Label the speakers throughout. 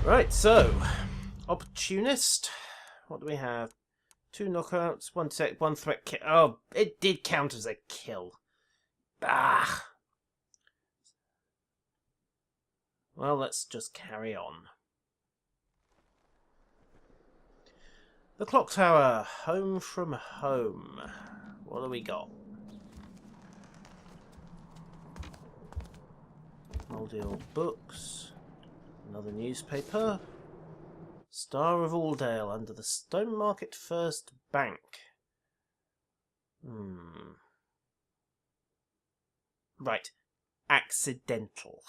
Speaker 1: Right, so opportunist. What do we have? 2 knockouts, 1 threat kill. Oh, it did count as a kill. Ah. Well, let's just carry on. The clock tower, home from home. What do we got? Mouldy old books. Another newspaper. Star of Alldale under the Stone Market First Bank. Right. Accidental.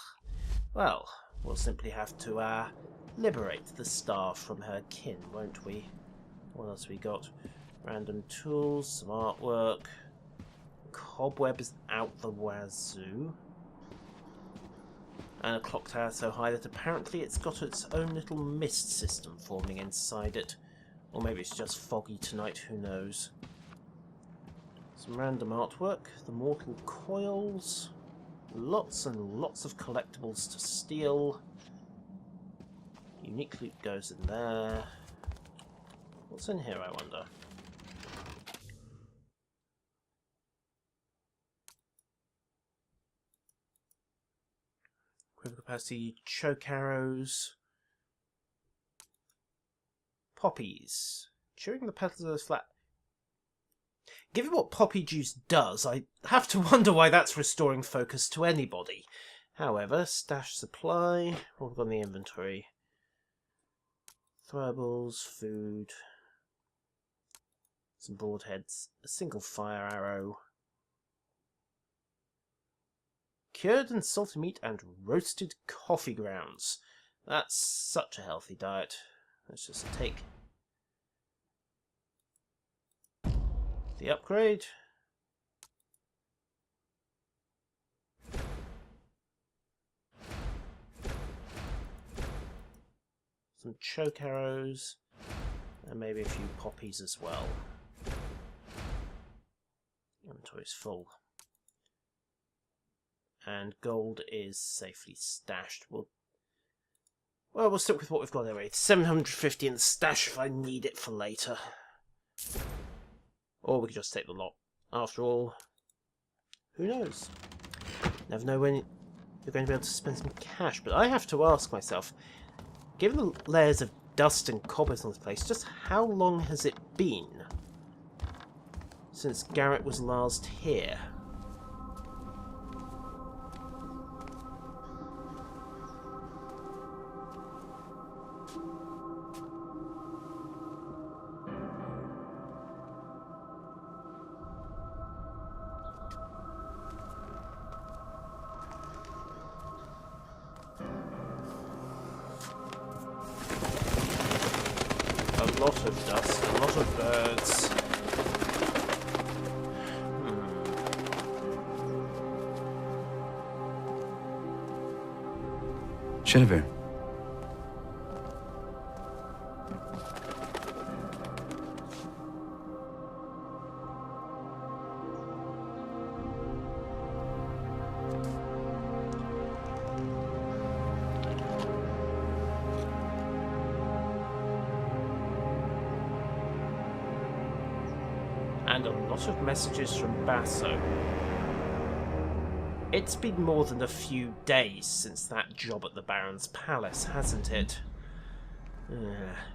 Speaker 1: Well, we'll simply have to liberate the star from her kin, won't we? What else we got? Random tools, some artwork. Cobweb is out the wazoo. And a clock tower so high that apparently it's got its own little mist system forming inside it. Or maybe it's just foggy tonight, who knows. Some random artwork, the mortal coils, lots and lots of collectibles to steal. Unique loot goes in there. What's in here, I wonder? Quiver capacity, choke arrows, poppies. Chewing the petals of those flat. Given what poppy juice does, I have to wonder why that's restoring focus to anybody. However, stash supply. What have we got in the inventory? Throwables, food, some broadheads, a single fire arrow. Cured and salted meat and roasted coffee grounds. That's such a healthy diet. Let's just take the upgrade. Some choke arrows. And maybe a few poppies as well. Inventory's full. And gold is safely stashed. We'll stick with what we've got anyway. 750 in the stash if I need it for later. Or we could just take the lot. After all, who knows? Never know when you're going to be able to spend some cash. But I have to ask myself, given the layers of dust and cobwebs on this place, just how long has it been since Garrett was last here? A lot of dust, a lot of birds.
Speaker 2: Genevieve.
Speaker 1: And a lot of messages from Basso. It's been more than a few days since that job at the Baron's Palace, hasn't it?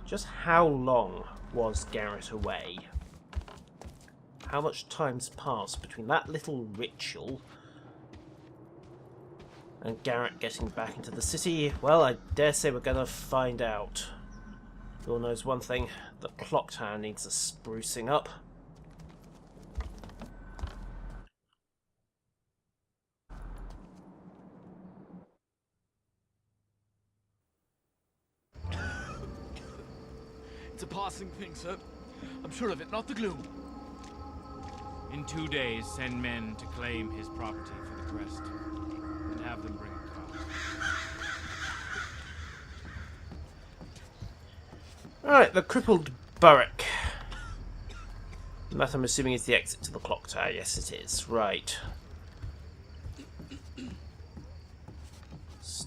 Speaker 1: Just how long was Garrett away? How much time's passed between that little ritual and Garrett getting back into the city? Well, I dare say we're going to find out. Who knows one thing, the clock tower needs a sprucing up.
Speaker 3: It's a passing thing, sir. I'm sure of it, not the gloom.
Speaker 4: In 2 days, send men to claim his property for the crest, and have them bring a car.
Speaker 1: Alright, the crippled Burrick. That, I'm assuming, is the exit to the clock tower. Yes, it is. Right.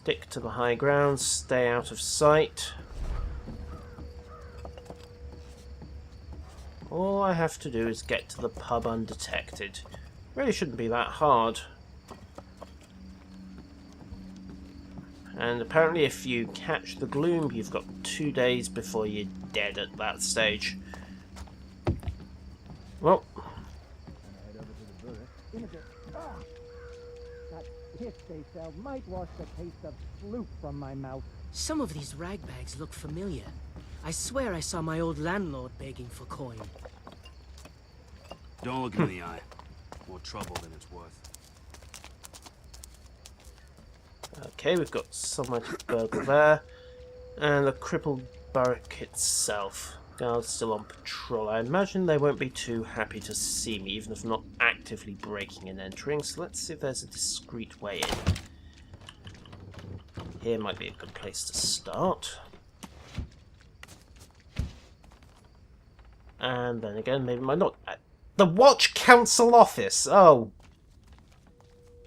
Speaker 1: Stick to the high ground, stay out of sight. All I have to do is get to the pub undetected. Really shouldn't be that hard. And apparently if you catch the gloom, you've got 2 days before you're dead at that stage. Well.
Speaker 2: That piss they sell might wash the taste of sloop from my mouth.
Speaker 5: Some of these rag bags look familiar. I swear I saw my old landlord begging for coin.
Speaker 6: Don't look him in the eye. More trouble than it's worth.
Speaker 1: Okay, we've got somewhere to burgle there. And the crippled barrack itself. Guards still on patrol. I imagine they won't be too happy to see me, even if I'm not actively breaking and entering. So let's see if there's a discreet way in. Here might be a good place to start. And then again, maybe might not. The Watch Council office! Oh.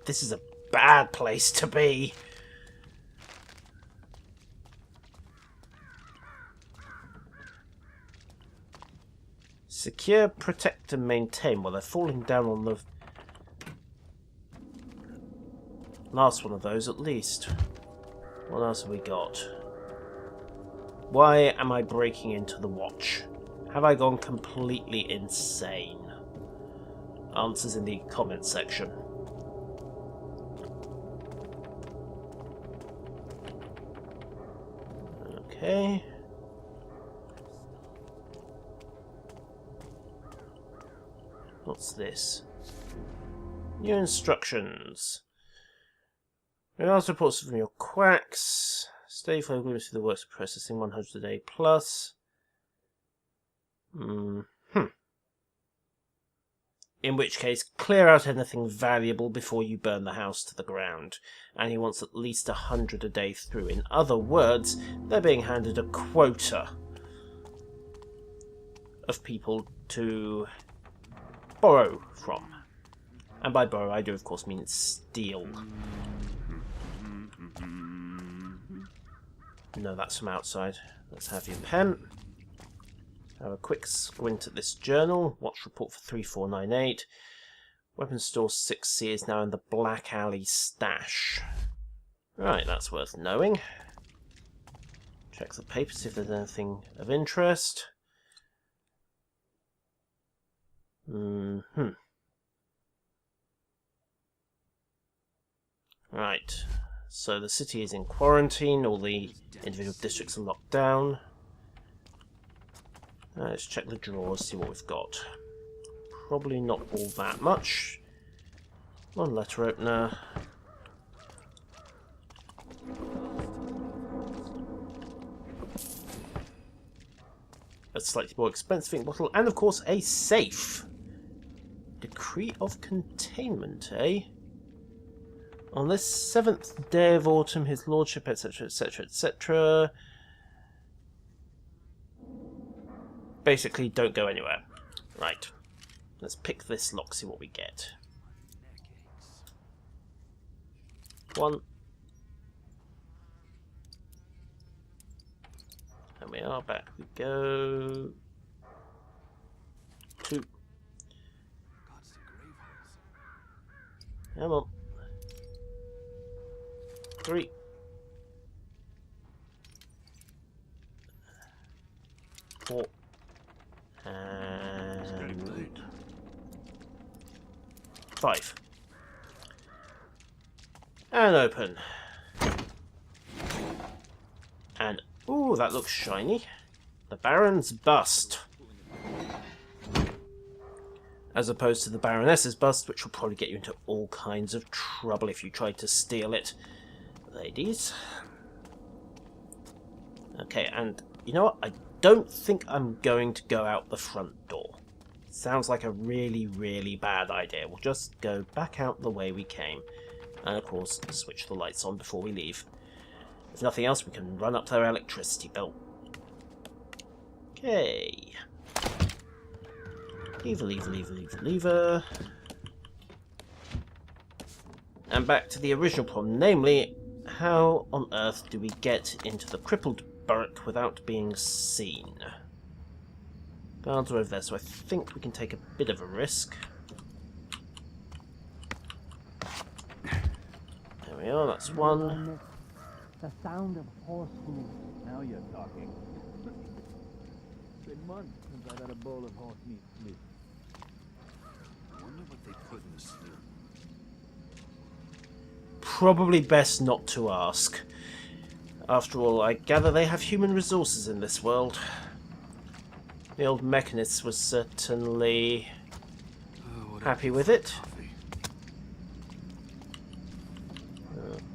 Speaker 1: This is a bad place to be. Secure, protect and maintain. Well, they're falling down on the last one of those at least. What else have we got? Why am I breaking into the watch? Have I gone completely insane? Answers in the comment section. Okay. What's this? New instructions. Regards reports from your quacks. Stay for agreements to the works of processing 100 a day plus. In which case, clear out anything valuable before you burn the house to the ground. And he wants at least 100 a day through. In other words, they're being handed a quota of people to borrow from. And by borrow, I do of course mean steal. No, that's from outside. Let's have your pen. Have a quick squint at this journal. Watch report for 3498. Weapon store 6C is now in the Black Alley stash. Right, that's worth knowing. Check the papers, see if there's anything of interest. Right, so the city is in quarantine, all the individual districts are locked down. Let's check the drawers, see what we've got. Probably not all that much. One letter opener. A slightly more expensive ink bottle, and of course a safe. Decree of containment, eh? On this 7th day of autumn, his lordship, etc., etc., etc. Basically, don't go anywhere. Right. Let's pick this lock, see what we get. 1. And we are, back we go. 2. Come on. 3. 4. And 5. And open. And ooh, that looks shiny. The Baron's bust. As opposed to the Baroness's bust, which will probably get you into all kinds of trouble if you try to steal it. Ladies. Okay, and you know what? I don't think I'm going to go out the front door. Sounds like a really, really bad idea. We'll just go back out the way we came. And of course, switch the lights on before we leave. If nothing else, we can run up their electricity bill. Okay. Lever, lever, lever, lever, lever. And back to the original problem, namely, how on earth do we get into the crippled barrack without being seen? Guards are over there, so I think we can take a bit of a risk. There we are, that's one.
Speaker 2: The sound of horse hooves.
Speaker 3: Now you're talking. It's been months since I've had a bowl of horse meat sleep.
Speaker 6: I wonder what they put in the stew.
Speaker 1: Probably best not to ask. After all, I gather they have human resources in this world. The old mechanist was certainly happy with it.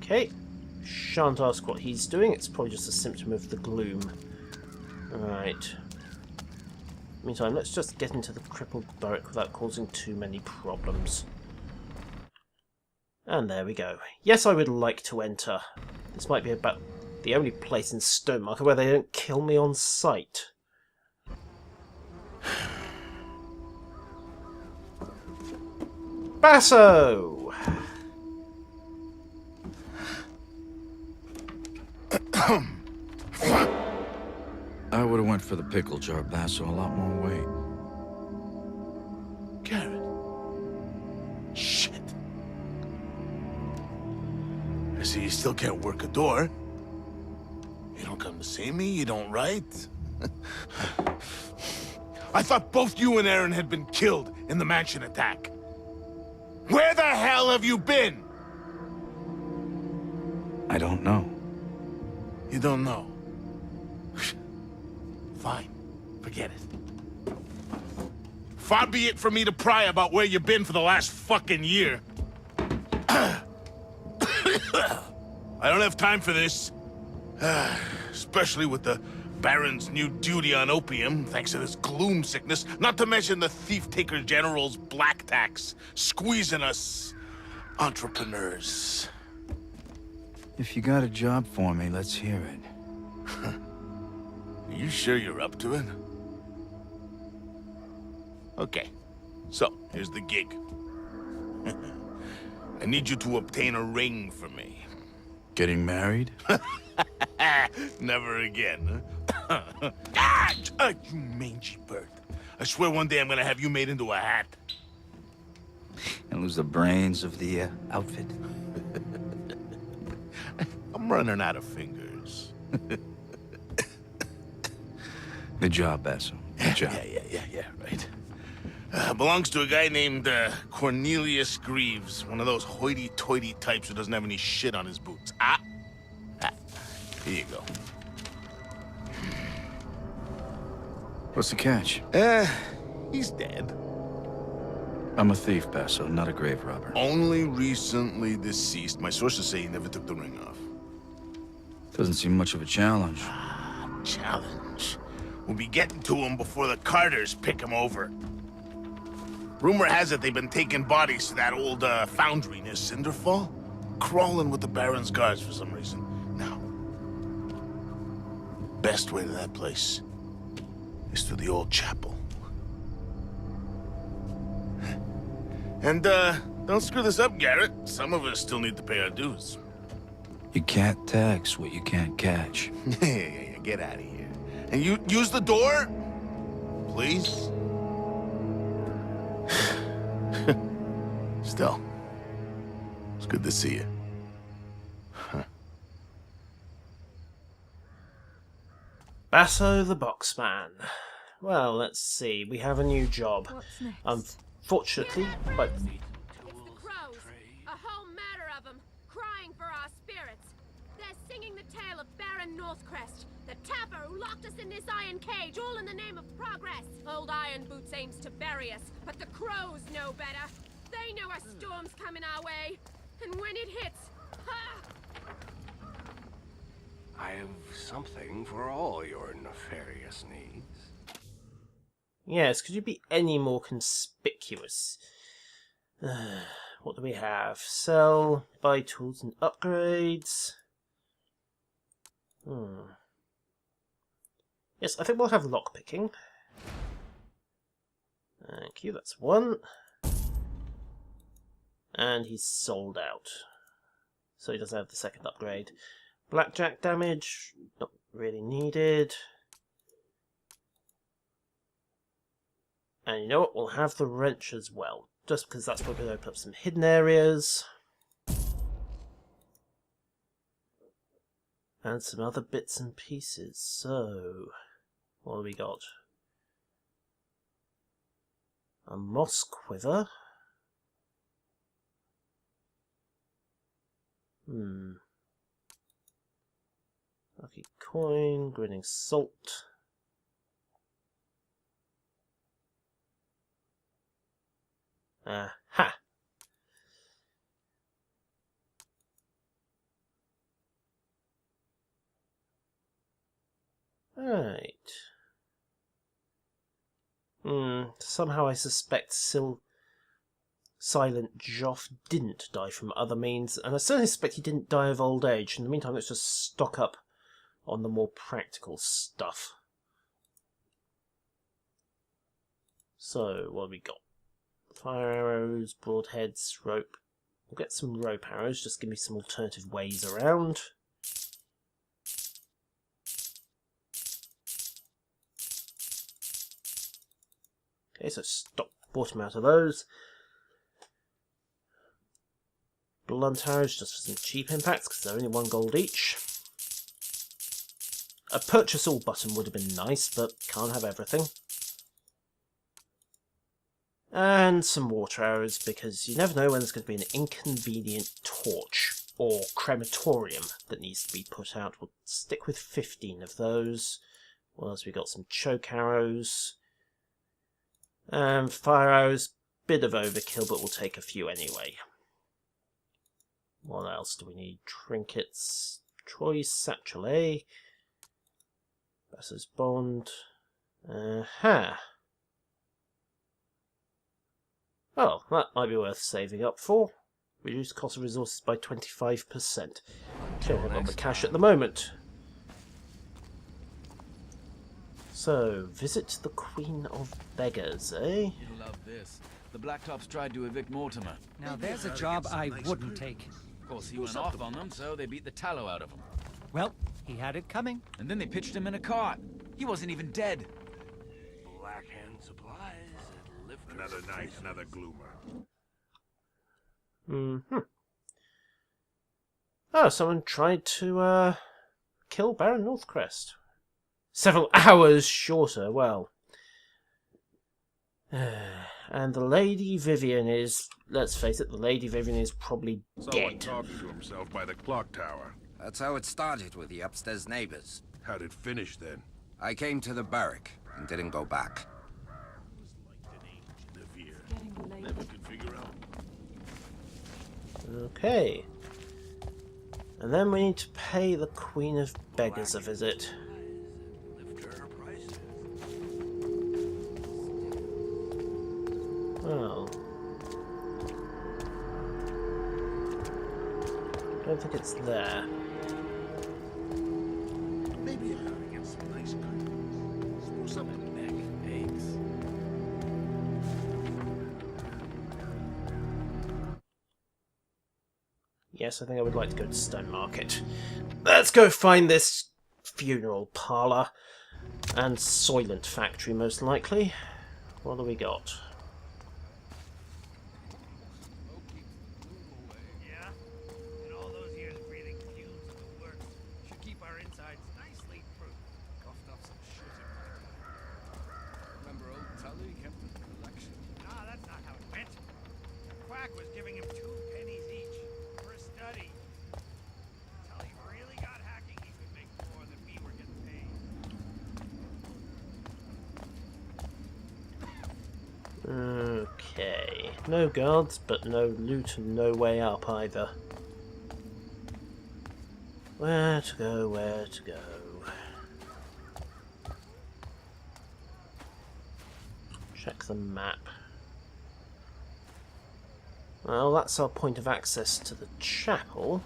Speaker 1: Okay. Shan't ask what he's doing, it's probably just a symptom of the gloom. Right. Meantime, let's just get into the crippled barrack without causing too many problems. And there we go. Yes, I would like to enter. This might be about the only place in Stonemarker where they don't kill me on sight. Basso!
Speaker 7: I would have went for the pickle jar, Basso, a lot more weight.
Speaker 8: Garrett. Shit. I see you still can't work a door. You don't come to see me, you don't write. I thought both you and Aaron had been killed in the mansion attack. Where the hell have you been?
Speaker 7: I don't know.
Speaker 8: You don't know. Fine. Forget it. Far be it for me to pry about where you've been for the last fucking year. I don't have time for this. Especially with the Baron's new duty on opium, thanks to this gloom sickness, not to mention the Thief-Taker General's black tax, squeezing us entrepreneurs.
Speaker 7: If you got a job for me, let's hear it.
Speaker 8: Are you sure you're up to it? Okay, so here's the gig. I need you to obtain a ring for me.
Speaker 7: Getting married?
Speaker 8: Never again, huh? You mangy bird. I swear one day I'm gonna have you made into a hat.
Speaker 7: And lose the brains of the outfit?
Speaker 8: I'm running out of fingers.
Speaker 7: Good job, Basso. Good job.
Speaker 8: Yeah, right. Belongs to a guy named Cornelius Greaves, one of those hoity-toity types who doesn't have any shit on his boots. Here you go.
Speaker 7: What's the catch?
Speaker 8: He's dead.
Speaker 7: I'm a thief, Basso, not a grave robber.
Speaker 8: Only recently deceased. My sources say he never took the ring off.
Speaker 7: Doesn't seem much of a challenge.
Speaker 8: Challenge. We'll be getting to him before the Carters pick him over. Rumor has it they've been taking bodies to that old foundry near Cinderfall. Crawling with the Baron's guards for some reason. Now, best way to that place is through the old chapel. And, don't screw this up, Garrett. Some of us still need to pay our dues.
Speaker 7: You can't tax what you can't catch.
Speaker 8: Yeah, get out of here. And you use the door, please. Still, it's good to see you.
Speaker 1: Basso the Boxman. Well, let's see. We have a new job.
Speaker 9: What's next?
Speaker 1: Unfortunately, but
Speaker 9: It's the crows. A whole matter of them, crying for our spirits. They're singing the tale of Baron Northcrest, the tapper who locked us in this iron cage, all in the name of progress. Old Iron Boots aims to bury us, but the crows know better. They know a storm's coming our way, and when it hits, ha!
Speaker 10: I have something for all your nefarious needs.
Speaker 1: yes, could you be any more conspicuous? What do we have? Sell, buy tools and upgrades. Yes, I think we'll have lockpicking. Thank you, that's one. And he's sold out. so he doesn't have the second upgrade. Blackjack damage, not really needed. And you know what, we'll have the wrench as well, just because that's probably going to open up some hidden areas. And some other bits and pieces. So, what have we got? A moss quiver. Lucky coin, grinning salt. Aha! Right. Somehow I suspect Silent Joff didn't die from other means, and I certainly suspect he didn't die of old age. In the meantime, let's just stock up on the more practical stuff. So, what have we got? Fire arrows, broadheads, rope. We'll get some rope arrows, just give me some alternative ways around. Okay, so bought him out of those. Blunt arrows just for some cheap impacts, because they're only 1 gold each. A purchase all button would have been nice, but can't have everything. And some water arrows, because you never know when there's going to be an inconvenient torch or crematorium that needs to be put out. We'll stick with 15 of those. What else? We got some choke arrows. Fire arrows, bit of overkill, but we'll take a few anyway. What else do we need? Trinkets, Troy's satchel A, Besser's bond. Aha! Oh, that might be worth saving up for. Reduce cost of resources by 25%. Don't have a lot of cash at the moment. So, visit the Queen of Beggars, eh?
Speaker 6: You'll love this. The Blacktops tried to evict Mortimer.
Speaker 2: Now there's a job I wouldn't take.
Speaker 6: Of course, he went off on them, so they beat the tallow out of him.
Speaker 2: Well, he had it coming.
Speaker 6: And then they pitched him in a cart. He wasn't even dead.
Speaker 10: Blackhand supplies.
Speaker 8: Another night, another gloomer.
Speaker 1: Oh, someone tried to kill Baron Northcrest. Several hours shorter, well. And the Lady Vivian is, let's face it, the Lady Vivian is probably
Speaker 8: Someone
Speaker 1: dead.
Speaker 8: talking to himself by the clock tower.
Speaker 11: That's how it started with the upstairs neighbors.
Speaker 8: How'd it finish then?
Speaker 11: I came to the barrack and didn't go back.
Speaker 8: Never could figure out.
Speaker 1: Okay. And then we need to pay the Queen of Beggars a visit. Well, don't think it's there.
Speaker 8: Maybe I ought to get some nice curtains. Spruce up the neck.
Speaker 6: Eggs.
Speaker 1: Yes, I think I would like to go to Stone Market. Let's go find this funeral parlour and Soylent factory, most likely. What do we got?
Speaker 3: Yeah? And all those years breathing fumes of the works should keep our insides nicely proof. Coughed up some shit in my time. Remember old Tully kept his collection? Nah, that's not how it went. The quack was giving him 2 pennies each for a study. Tully really got hacking, he could make more than we were getting paid.
Speaker 1: Okay. No guards, but no loot and no way up either. Where to go, where to go? Check the map. Well, that's our point of access to the chapel.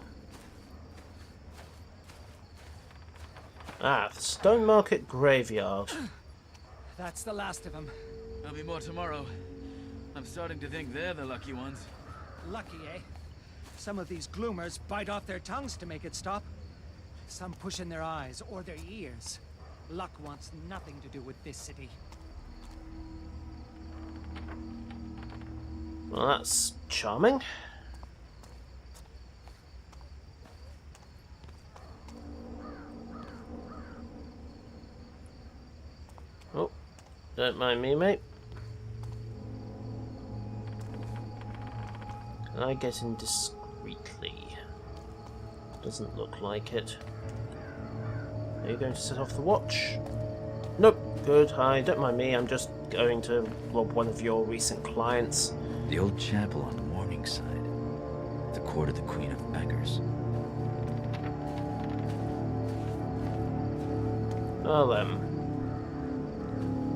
Speaker 1: Ah, the Stone Market Graveyard.
Speaker 2: That's the last of them.
Speaker 6: There'll be more tomorrow. I'm starting to think they're the lucky ones.
Speaker 2: Lucky, eh? Some of these gloomers bite off their tongues to make it stop. Some push in their eyes or their ears. Luck wants nothing to do with this city.
Speaker 1: Well, that's charming. Oh, don't mind me, mate. Can I get in discreetly? Doesn't look like it. Are you going to set off the watch? Nope. Good. Hi. Don't mind me. I'm just going to rob one of your recent clients.
Speaker 7: The old chapel on the morning side. The court of the Queen of Beggars.
Speaker 1: Well then.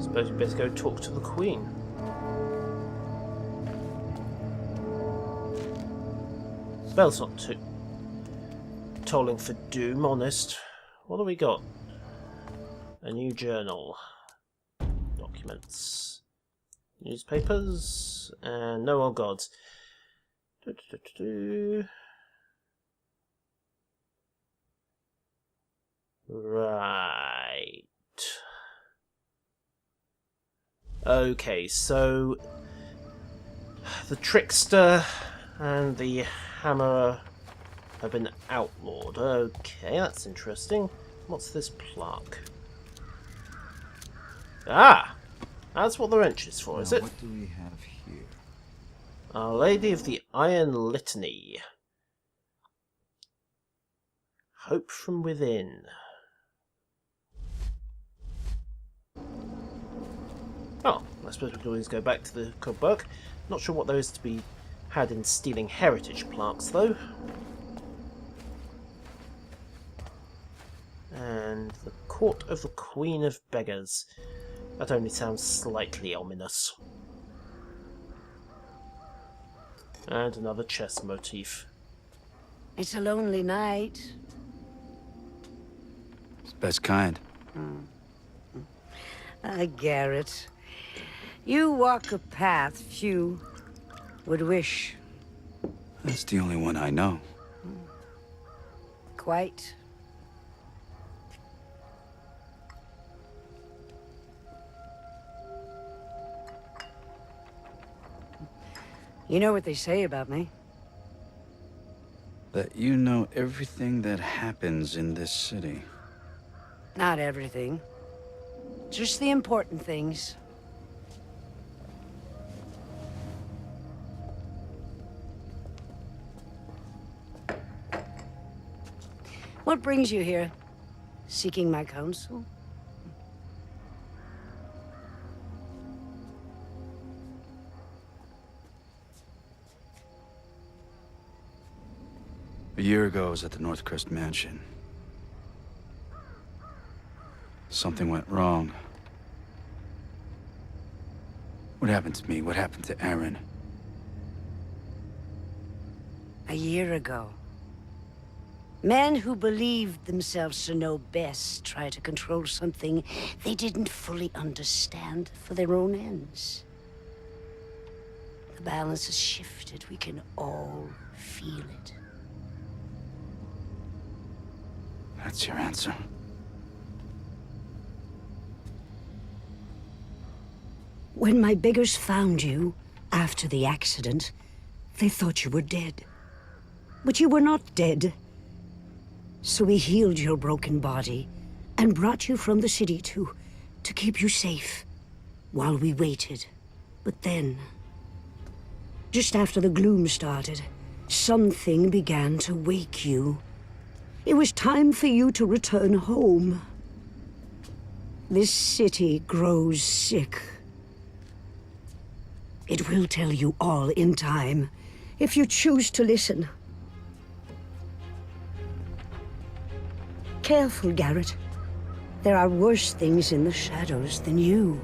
Speaker 1: Suppose we better go talk to the Queen. Bell's not too tolling for doom, honest. What have we got? A new journal. Documents. Newspapers. And no more gods. Right. Okay, so the trickster and the hammerer have been outlawed. Okay, that's interesting. What's this plaque? Ah! That's what the wrench is for, is it?
Speaker 6: What do we have here?
Speaker 1: Our Lady of the Iron Litany. Hope from within. Oh, I suppose we could always go back to the cookbook. Not sure what there is to be had in stealing heritage plaques, though. And the Court of the Queen of Beggars. That only sounds slightly ominous. And another chess motif.
Speaker 12: It's a lonely night.
Speaker 6: It's the best kind.
Speaker 12: Garrett. You walk a path few would wish.
Speaker 6: That's the only one I know.
Speaker 12: Quite. You know what they say about me?
Speaker 6: That you know everything that happens in this city.
Speaker 12: Not everything. Just the important things. What brings you here? Seeking my counsel?
Speaker 6: A year ago, I was at the Northcrest Mansion. Something went wrong. What happened to me? What happened to Aaron?
Speaker 12: A year ago. Men who believed themselves to know best tried to control something they didn't fully understand for their own ends. The balance has shifted. We can all feel it.
Speaker 6: That's your answer.
Speaker 12: When my beggars found you, after the accident, they thought you were dead. But you were not dead. So we healed your broken body and brought you from the city to keep you safe while we waited. But then, just after the gloom started, something began to wake you. It was time for you to return home. This city grows sick. It will tell you all in time, if you choose to listen. Careful, Garrett. There are worse things in the shadows than you.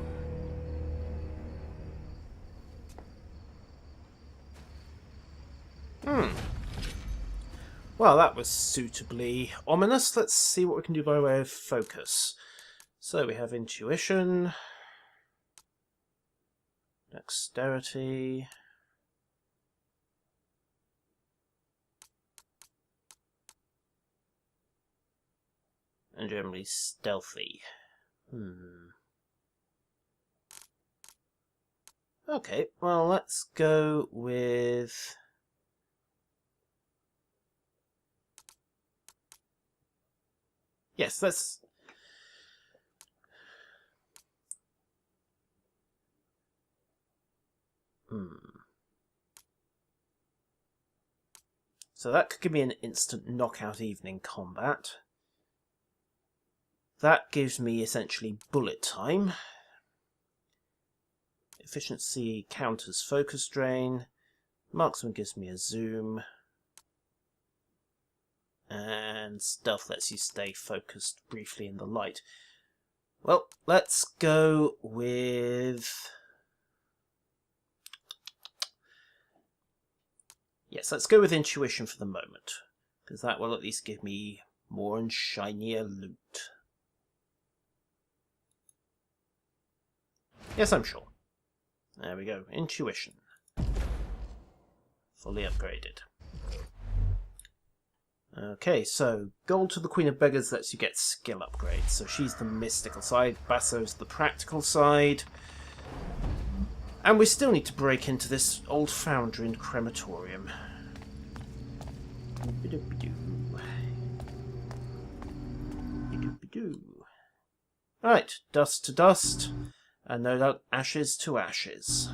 Speaker 1: Well, that was suitably ominous. Let's see what we can do by way of focus. So we have intuition, dexterity, And generally stealthy. Okay, well, let's go with... Yes, let's... So that could give me an instant knockout evening combat. That gives me essentially bullet time. Efficiency counters focus drain. Marksman gives me a zoom. And stealth lets you stay focused briefly in the light. Well, let's go with... Yes, let's go with intuition for the moment, because that will at least give me more and shinier loot. Yes, I'm sure. There we go, intuition. Fully upgraded. Okay, so gold to the Queen of Beggars lets you get skill upgrades. So she's the mystical side, Basso's the practical side. And we still need to break into this old foundry and crematorium. Right, dust to dust, and no doubt ashes to ashes.